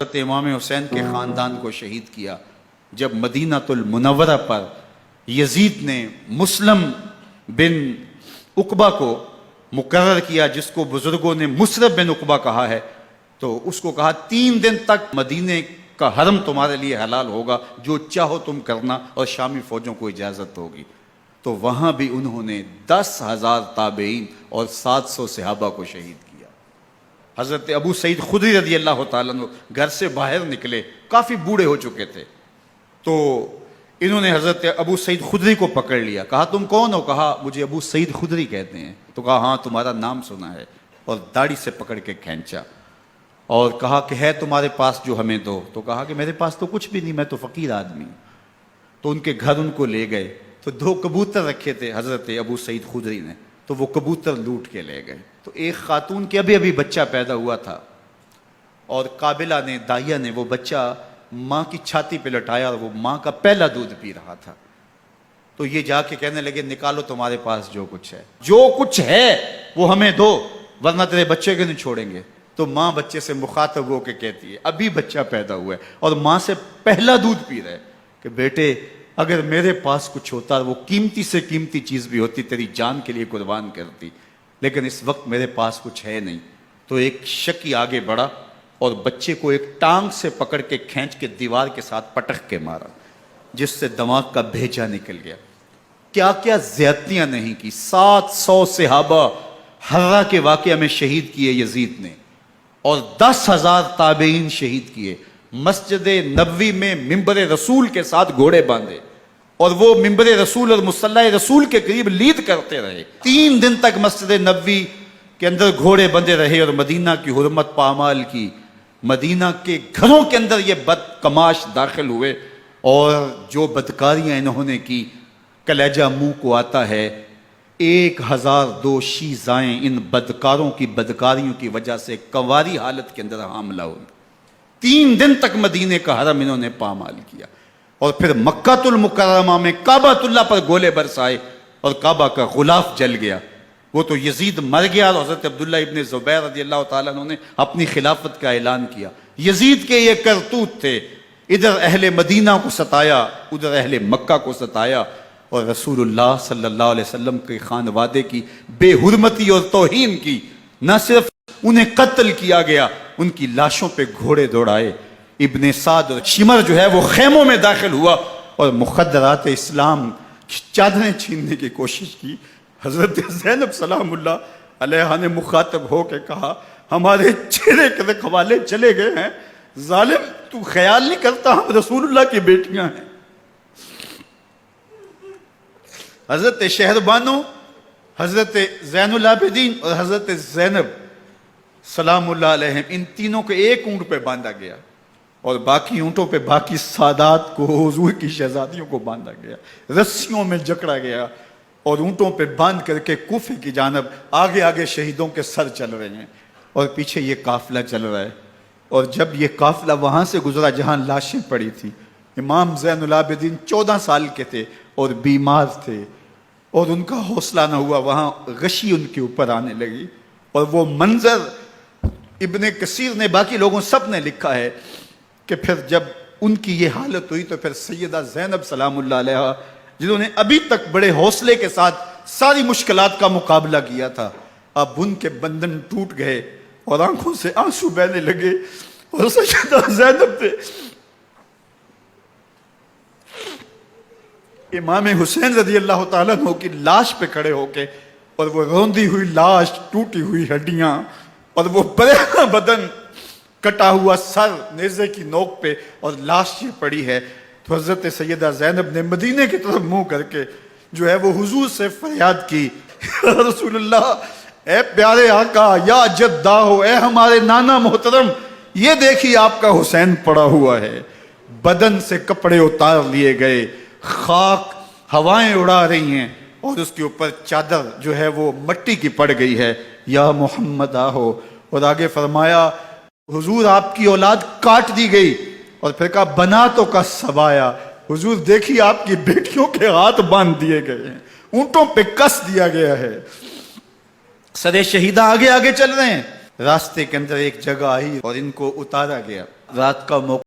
حضرت امام حسین کے خاندان کو شہید کیا جب مدینہ المنورہ پر یزید نے مسلم بن عقبہ کو مقرر کیا، جس کو بزرگوں نے مصرب بن عقبہ کہا ہے، تو اس کو کہا 3 دن تک مدینے کا حرم تمہارے لیے حلال ہوگا، جو چاہو تم کرنا، اور شامی فوجوں کو اجازت ہوگی۔ تو وہاں بھی انہوں نے 10,000 تابعین اور 700 صحابہ کو شہید کیا۔ حضرت ابو سعید خدری رضی اللہ تعالیٰ عنہ گھر سے باہر نکلے، کافی بوڑھے ہو چکے تھے، تو انہوں نے حضرت ابو سعید خدری کو پکڑ لیا، کہا تم کون ہو؟ کہا مجھے ابو سعید خدری کہتے ہیں۔ تو کہا ہاں تمہارا نام سنا ہے، اور داڑھی سے پکڑ کے کھینچا اور کہا کہ ہے تمہارے پاس جو ہمیں دو؟ تو کہا کہ میرے پاس تو کچھ بھی نہیں، میں تو فقیر آدمی ہوں۔ تو ان کے گھر ان کو لے گئے، تو 2 کبوتر رکھے تھے حضرت ابو سعید خدری نے، تو وہ کبوتر لوٹ کے لے گئے۔ تو ایک خاتون کے ابھی بچہ پیدا ہوا تھا، اور قابلہ نے، دائیا نے، وہ بچہ ماں کی چھاتی پہ لٹایا، اور وہ ماں کا پہلا دودھ پی رہا تھا۔ تو یہ جا کے کہنے لگے نکالو تمہارے پاس جو کچھ ہے، جو کچھ ہے وہ ہمیں دو، ورنہ تیرے بچے کو نہیں چھوڑیں گے۔ تو ماں بچے سے مخاطب ہو کے کہتی ہے، ابھی بچہ پیدا ہوا ہے اور ماں سے پہلا دودھ پی رہے، کہ بیٹے اگر میرے پاس کچھ ہوتا، وہ قیمتی سے قیمتی چیز بھی ہوتی، تیری جان کے لیے قربان کرتی، لیکن اس وقت میرے پاس کچھ ہے نہیں۔ تو ایک شکی آگے بڑھا اور بچے کو ایک ٹانگ سے پکڑ کے کھینچ کے دیوار کے ساتھ پٹک کے مارا، جس سے دماغ کا بھیجا نکل گیا۔ کیا کیا زیادتیاں نہیں کی۔ 700 صحابہ حرہ کے واقعہ میں شہید کیے یزید نے، اور 10,000 تابعین شہید کیے۔ مسجد نبوی میں ممبر رسول کے ساتھ گھوڑے باندھے، اور وہ ممبر رسول اور مصلی رسول کے قریب لید کرتے رہے۔ 3 دن تک مسجد نبوی کے اندر گھوڑے بندھے رہے، اور مدینہ کی حرمت پامال کی۔ مدینہ کے گھروں کے اندر یہ بدکماش داخل ہوئے، اور جو بدکاریاں انہوں نے کی، کلیجہ منہ کو آتا ہے۔ 1002 شیزائیں ان بدکاروں کی بدکاریوں کی وجہ سے کنواری حالت کے اندر حاملہ ہوئی۔ 3 دن تک مدینے کا حرم انہوں نے پامال کیا، اور پھر مکہ المکرمہ میں کعبہ اللہ پر گولے برسائے، اور کعبہ کا غلاف جل گیا۔ وہ تو یزید مر گیا، اور حضرت عبداللہ ابن زبیر رضی اللہ تعالیٰ عنہ نے اپنی خلافت کا اعلان کیا۔ یزید کے یہ کرتوت تھے، ادھر اہل مدینہ کو ستایا، ادھر اہل مکہ کو ستایا، اور رسول اللہ صلی اللہ علیہ وسلم کے خانوادے کی بے حرمتی اور توہین کی۔ نہ صرف انہیں قتل کیا گیا، ان کی لاشوں پہ گھوڑے دوڑائے۔ ابن سعد اور شمر جو ہے وہ خیموں میں داخل ہوا، اور مخدرات اسلام کی چادریں چھیننے کی کوشش کی۔ حضرت زینب سلام اللہ علیہ نے مخاطب ہو کے کہا ہمارے چہرے کے رکھوالے چلے گئے ہیں، ظالم تو خیال نہیں کرتا ہم رسول اللہ کی بیٹیاں ہیں۔ حضرت شہربانو، حضرت زین العابدین اور حضرت زینب سلام اللہ علیہ، ان تینوں کو ایک اونٹ پہ باندھا گیا، اور باقی اونٹوں پہ باقی سادات کو، حضور کی شہزادیوں کو باندھا گیا، رسیوں میں جکڑا گیا، اور اونٹوں پہ باندھ کر کے کوفے کی جانب آگے آگے شہیدوں کے سر چل رہے ہیں، اور پیچھے یہ قافلہ چل رہا ہے۔ اور جب یہ قافلہ وہاں سے گزرا جہاں لاشیں پڑی تھی، امام زین العابدین 14 سال کے تھے اور بیمار تھے، اور ان کا حوصلہ نہ ہوا، وہاں غشی ان کے اوپر آنے لگی۔ اور وہ منظر ابن کثیر نے، باقی لوگوں سب نے لکھا ہے کہ پھر جب ان کی یہ حالت ہوئی، تو پھر سیدہ زینب سلام اللہ علیہ، جنہوں نے ابھی تک بڑے حوصلے کے ساتھ ساری مشکلات کا مقابلہ کیا تھا، اب ان کے بندن ٹوٹ گئے اور آنکھوں سے آنسو بہنے لگے، اور سیدہ زینب تھے امام حسین رضی اللہ تعالیٰ عنہ کی لاش پہ کھڑے ہو کے، اور وہ روندی ہوئی لاش، ٹوٹی ہوئی ہڈیاں، اور وہ برینا بدن، کٹا ہوا سر نیزے کی نوک پہ، اور لاش یہ پڑی ہے۔ تو حضرت سیدہ زینب نے مدینے کی طرف منہ کر کے جو ہے وہ حضور سے فریاد کی، یا رسول اللہ، اے پیارے آقا، یا جدہ ہو، اے ہمارے نانا محترم، یہ دیکھیے آپ کا حسین پڑا ہوا ہے۔ بدن سے کپڑے اتار لیے گئے، خاک ہوائیں اڑا رہی ہیں، اور اس کے اوپر چادر جو ہے وہ مٹی کی پڑ گئی ہے۔ یا محمد آہو، اور آگے فرمایا حضور آپ کی اولاد کاٹ دی گئی، اور پھر کہا بناتوں کا سبایا، حضور دیکھیے آپ کی بیٹیوں کے ہاتھ باندھ دیے گئے ہیں، اونٹوں پہ کس دیا گیا ہے۔ سر شہیدہ آگے آگے چل رہے ہیں، راستے کے اندر ایک جگہ آئی اور ان کو اتارا گیا۔ رات کا موقع